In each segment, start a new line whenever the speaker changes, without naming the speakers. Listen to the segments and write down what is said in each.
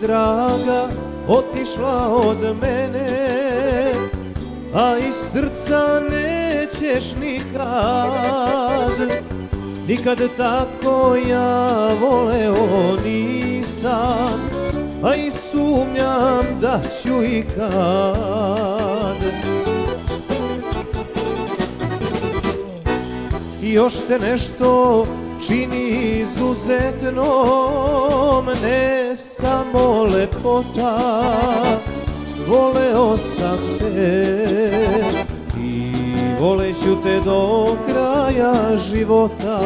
draga otišla od mene, a iz srca nećeš nikad. Nikad tako ja voleo nisam, a i sumnjam da ću ikad. I još te nešto čini izuzetnom, ne samo lepota, voleo sam te i voleću te do kraja života.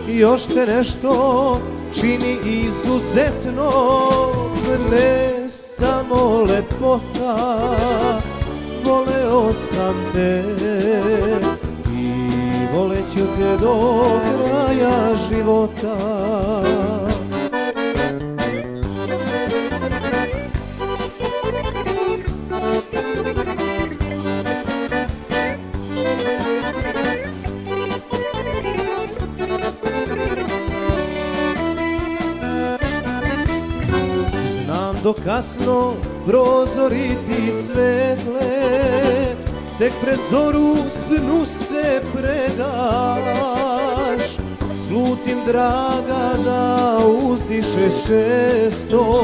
I još te nešto čini izuzetnom, ne samo lepota, voleo sam te i voleću te do kraja života. Znam do kasno prozori ti svetle, tek pred zoru snu se predaš. Slutim draga da uzdišeš često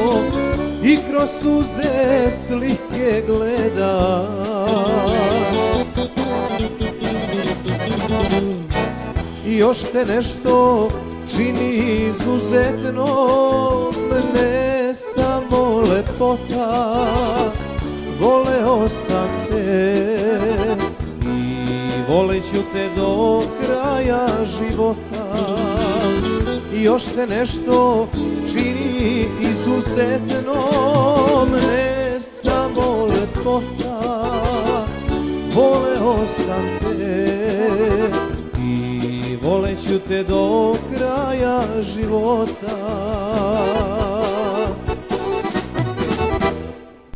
i kroz suze slike gledaš. I još te nešto čini izuzetnom, ne samo lepota, voleo sam te i voleću te do kraja života. I još te nešto čini izuzetnom, ne samo lepota, voleo sam te i voleću te do kraja života.